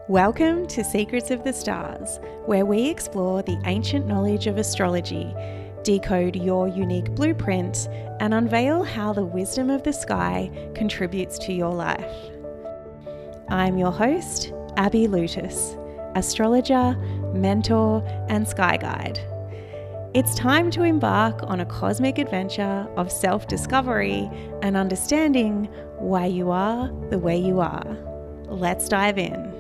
Welcome to Secrets of the Stars, where we explore the ancient knowledge of astrology, decode your unique blueprint, and unveil how the wisdom of the sky contributes to your life. I'm your host, Abby Lutis, astrologer, mentor, and sky guide. It's time to embark on a cosmic adventure of self-discovery and understanding why you are the way you are. Let's dive in.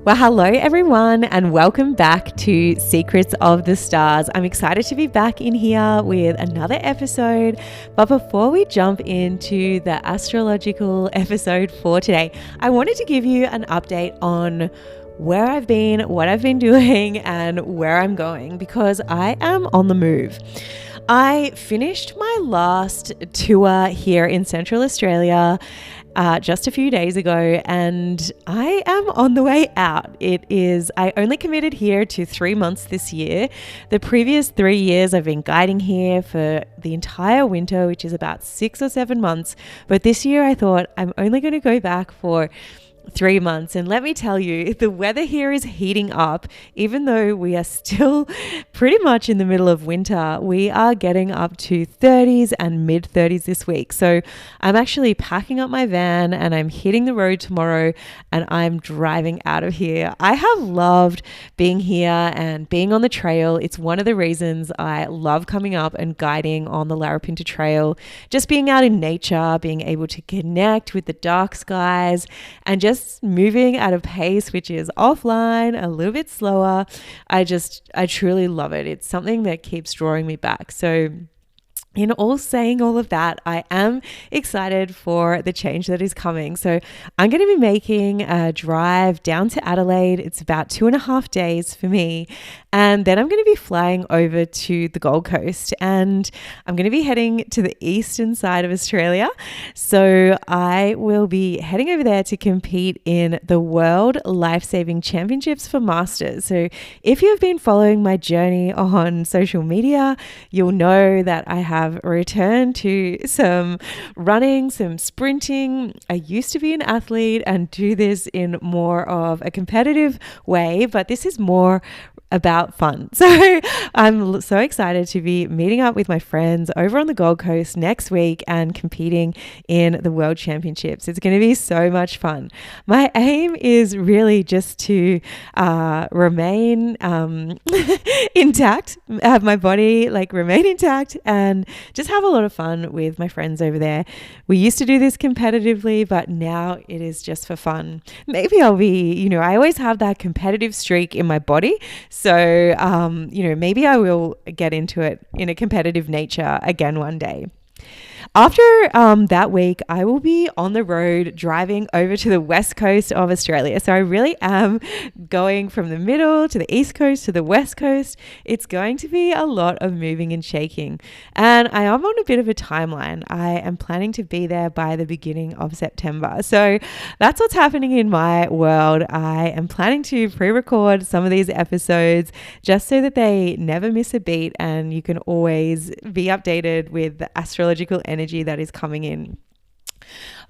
Well, hello everyone, and welcome back to Secrets of the Stars. I'm excited to be back in here with another episode. But before we jump into the astrological episode for today, I wanted to give you an update on where I've been, what I've been doing, and where I'm going, because I am on the move. I finished my last tour here in Central Australia just a few days ago, and I am on the way out. I only committed here to 3 months this year. The previous 3 years I've been guiding here for the entire winter, which is about 6 or 7 months. But this year I thought I'm only going to go back for 3 months. And let me tell you, the weather here is heating up. Even though we are still pretty much in the middle of winter, we are getting up to 30s and mid 30s this week. So I'm actually packing up my van and I'm hitting the road tomorrow and I'm driving out of here. I have loved being here and being on the trail. It's one of the reasons I love coming up and guiding on the Larapinta Trail. Just being out in nature, being able to connect with the dark skies and just moving at a pace which is offline, a little bit slower. I truly love it. It's something that keeps drawing me back. So in saying all of that, I am excited for the change that is coming. So I'm going to be making a drive down to Adelaide. It's about 2.5 days for me. And then I'm going to be flying over to the Gold Coast and I'm going to be heading to the eastern side of Australia. So I will be heading over there to compete in the World Life-Saving Championships for Masters. So if you've been following my journey on social media, you'll know that I have returned to some running, some sprinting. I used to be an athlete and do this in more of a competitive way, but this is more about fun. So I'm so excited to be meeting up with my friends over on the Gold Coast next week and competing in the World Championships. It's going to be so much fun. My aim is really just to remain intact, have my body remain intact and just have a lot of fun with my friends over there. We used to do this competitively, but now it is just for fun. Maybe I'll be, I always have that competitive streak in my body. So, maybe I will get into it in a competitive nature again one day. After that week, I will be on the road driving over to the west coast of Australia. So I really am going from the middle to the east coast to the west coast. It's going to be a lot of moving and shaking. And I am on a bit of a timeline. I am planning to be there by the beginning of September. So that's what's happening in my world. I am planning to pre-record some of these episodes just so that they never miss a beat and you can always be updated with the astrological energy that is coming in.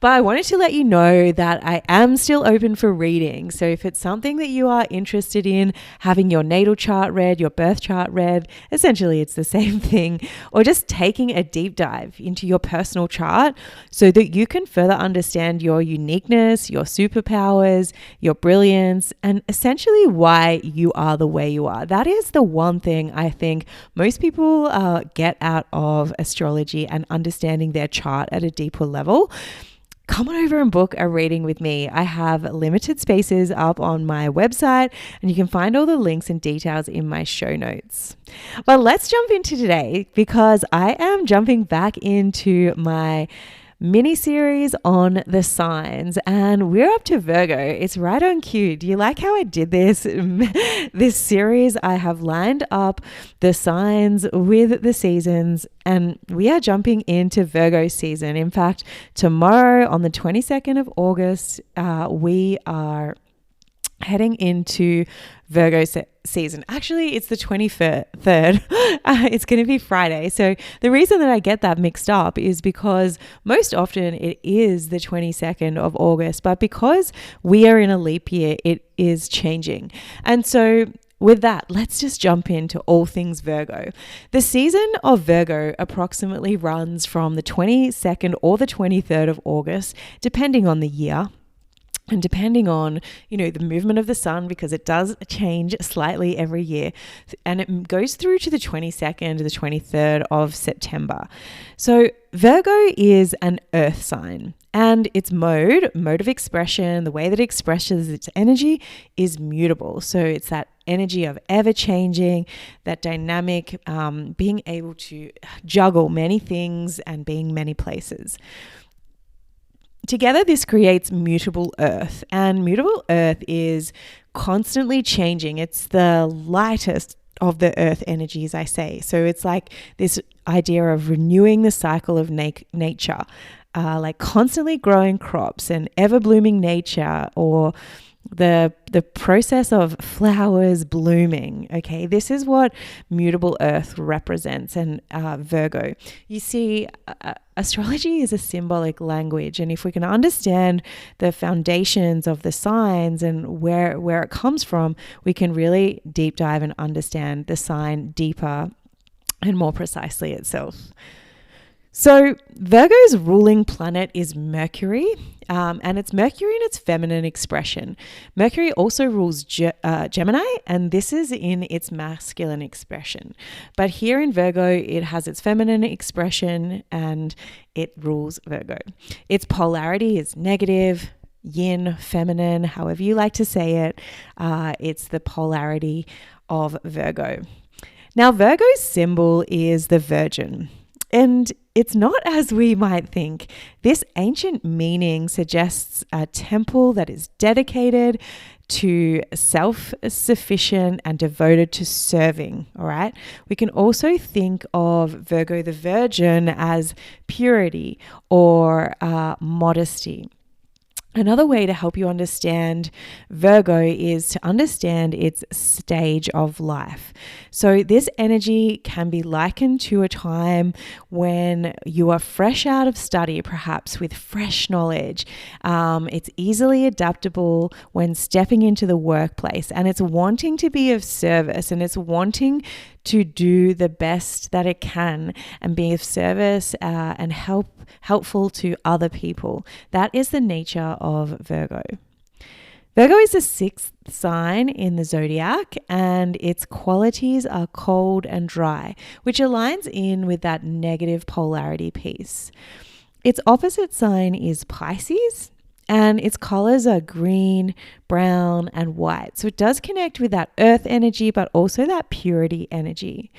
But I wanted to let you know that I am still open for reading. So if it's something that you are interested in, having your natal chart read, your birth chart read, essentially it's the same thing, or just taking a deep dive into your personal chart so that you can further understand your uniqueness, your superpowers, your brilliance, and essentially why you are the way you are. That is the one thing I think most people get out of astrology and understanding their chart at a deeper level. Come on over and book a reading with me. I have limited spaces up on my website and you can find all the links and details in my show notes. But let's jump into today because I am jumping back into my mini series on the signs and we're up to Virgo. It's right on cue. Do you like how I did this series? I have lined up the signs with the seasons and we are jumping into Virgo season. In fact, tomorrow on the 22nd of August, we are heading into Virgo season. Actually, it's the 23rd. It's going to be Friday. So the reason that I get that mixed up is because most often it is the 22nd of August, but because we are in a leap year, it is changing. And so with that, let's just jump into all things Virgo. The season of Virgo approximately runs from the 22nd or the 23rd of August, depending on the year. And depending on, the movement of the sun, because it does change slightly every year, and it goes through to the 22nd to the 23rd of September. So Virgo is an earth sign, and its mode of expression, the way that it expresses its energy is mutable. So it's that energy of ever changing, that dynamic, being able to juggle many things and being many places. Together, this creates Mutable Earth, and Mutable Earth is constantly changing. It's the lightest of the earth energies, I say. So it's like this idea of renewing the cycle of nature, like constantly growing crops and ever blooming nature, or the process of flowers blooming. Okay, this is what Mutable Earth represents. And Virgo, you see, astrology is a symbolic language, and if we can understand the foundations of the signs and where it comes from, we can really deep dive and understand the sign deeper and more precisely itself. So Virgo's ruling planet is Mercury, and it's Mercury in its feminine expression. Mercury also rules Gemini, and this is in its masculine expression. But here in Virgo, it has its feminine expression and it rules Virgo. Its polarity is negative, yin, feminine, however you like to say it. It's the polarity of Virgo. Now, Virgo's symbol is the Virgin. And it's not as we might think. This ancient meaning suggests a temple that is dedicated to self-sufficient and devoted to serving, all right? We can also think of Virgo the Virgin as purity or modesty. Another way to help you understand Virgo is to understand its stage of life. So this energy can be likened to a time when you are fresh out of study, perhaps with fresh knowledge. It's easily adaptable when stepping into the workplace, and it's wanting to be of service, and it's wanting to do the best that it can and be of service and helpful to other people. That is the nature of Virgo. Virgo is the sixth sign in the zodiac, and its qualities are cold and dry, which aligns in with that negative polarity piece. Its opposite sign is Pisces, and its colors are green, brown, and white. So it does connect with that earth energy, but also that purity energy.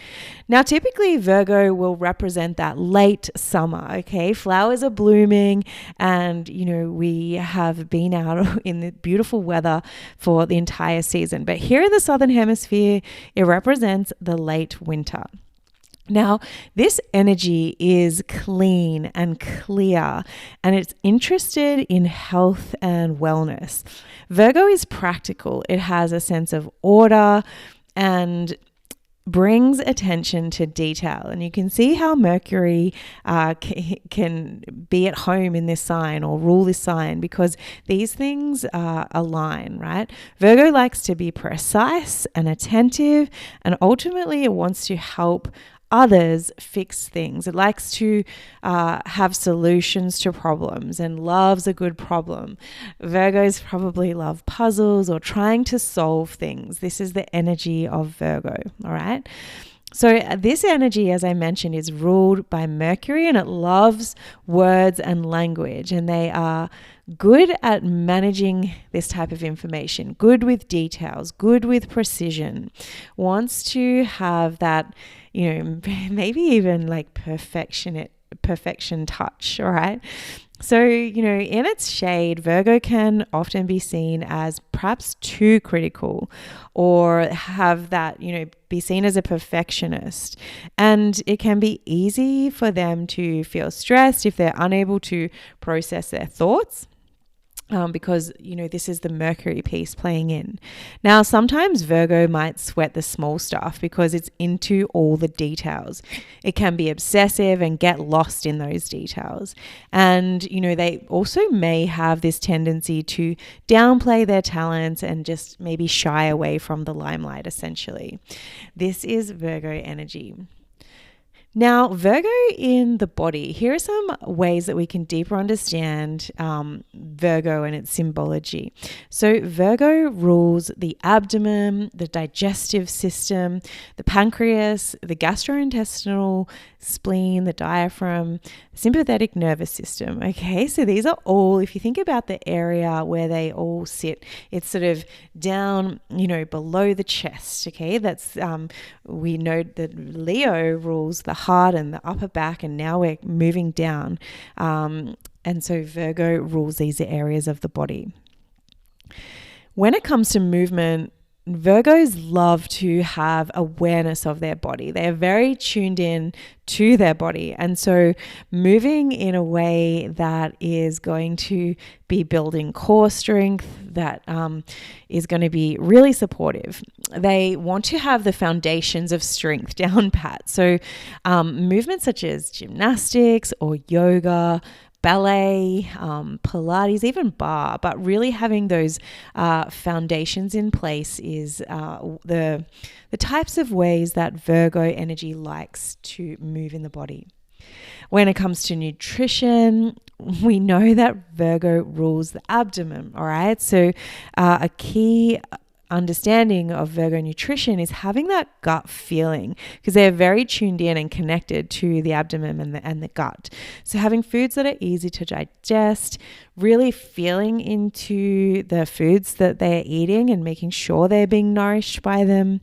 Now, typically Virgo will represent that late summer, okay? Flowers are blooming, and, we have been out in the beautiful weather for the entire season. But here in the Southern Hemisphere, it represents the late winter. Now, this energy is clean and clear, and it's interested in health and wellness. Virgo is practical. It has a sense of order and brings attention to detail. And you can see how Mercury can be at home in this sign or rule this sign, because these things align, right? Virgo likes to be precise and attentive, and ultimately it wants to help others fix things. It likes to have solutions to problems and loves a good problem. Virgos probably love puzzles or trying to solve things. This is the energy of Virgo, all right? So this energy, as I mentioned, is ruled by Mercury, and it loves words and language, and they are good at managing this type of information, good with details, good with precision, wants to have that, maybe even like perfection touch, all right? So, in its shade, Virgo can often be seen as perhaps too critical, or have that, be seen as a perfectionist. And it can be easy for them to feel stressed if they're unable to process their thoughts. because, this is the Mercury piece playing in. Now, sometimes Virgo might sweat the small stuff because it's into all the details. It can be obsessive and get lost in those details. And, they also may have this tendency to downplay their talents and just maybe shy away from the limelight, essentially. This is Virgo energy. Now, Virgo in the body, here are some ways that we can deeper understand Virgo and its symbology. So Virgo rules the abdomen, the digestive system, the pancreas, the gastrointestinal, spleen, the diaphragm, sympathetic nervous system. Okay, so these are all, if you think about the area where they all sit, it's sort of down, below the chest. Okay, that's we know that Leo rules the heart and the upper back, and now we're moving down. And so Virgo rules these areas of the body. When it comes to movement, Virgos love to have awareness of their body. They are very tuned in to their body. And so moving in a way that is going to be building core strength, that is going to be really supportive. They want to have the foundations of strength down pat. So movements such as gymnastics or yoga, ballet, Pilates, even bar, but really having those foundations in place is the types of ways that Virgo energy likes to move in the body. When it comes to nutrition, we know that Virgo rules the abdomen, all right? So a key understanding of Virgo nutrition is having that gut feeling, because they're very tuned in and connected to the abdomen and the gut. So having foods that are easy to digest, really feeling into the foods that they're eating and making sure they're being nourished by them,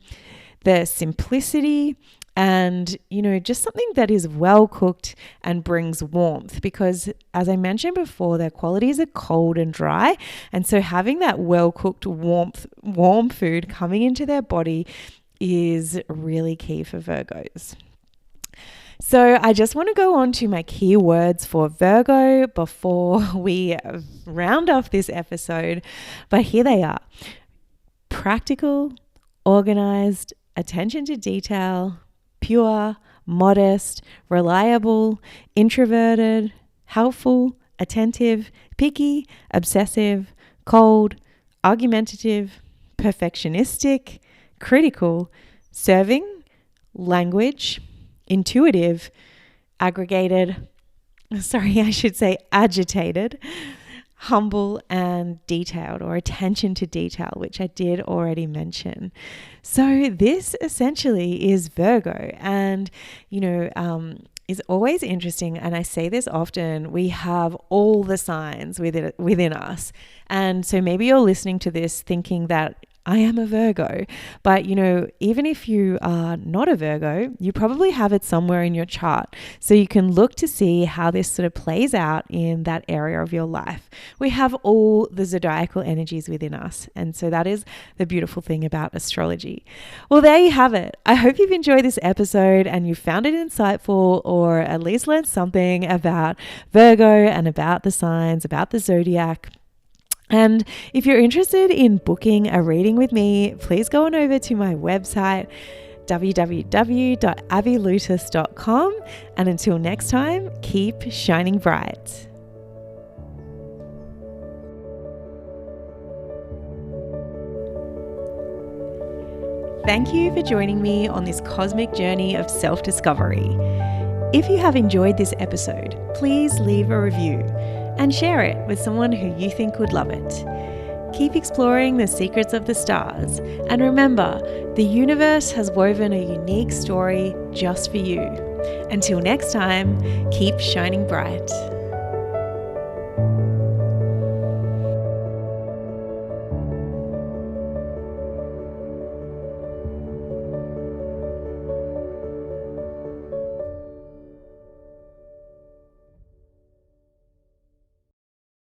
the simplicity, and, just something that is well cooked and brings warmth, because as I mentioned before, their qualities are cold and dry. And so having that well cooked warm food coming into their body is really key for Virgos. So I just want to go on to my key words for Virgo before we round off this episode. But here they are: practical, organized, attention to detail, pure, modest, reliable, introverted, helpful, attentive, picky, obsessive, cold, argumentative, perfectionistic, critical, serving, language, intuitive, agitated, humble, and detailed, or attention to detail, which I did already mention. So this essentially is Virgo, and is always interesting. And I say this often: we have all the signs within us. And so maybe you're listening to this thinking that I am a Virgo, but even if you are not a Virgo, you probably have it somewhere in your chart. So you can look to see how this sort of plays out in that area of your life. We have all the zodiacal energies within us. And so that is the beautiful thing about astrology. Well, there you have it. I hope you've enjoyed this episode and you found it insightful, or at least learned something about Virgo and about the signs, about the zodiac. And if you're interested in booking a reading with me, please go on over to my website, www.avilutis.com. And until next time, keep shining bright. Thank you for joining me on this cosmic journey of self-discovery. If you have enjoyed this episode, please leave a review and share it with someone who you think would love it. Keep exploring the secrets of the stars, and remember, the universe has woven a unique story just for you. Until next time, keep shining bright.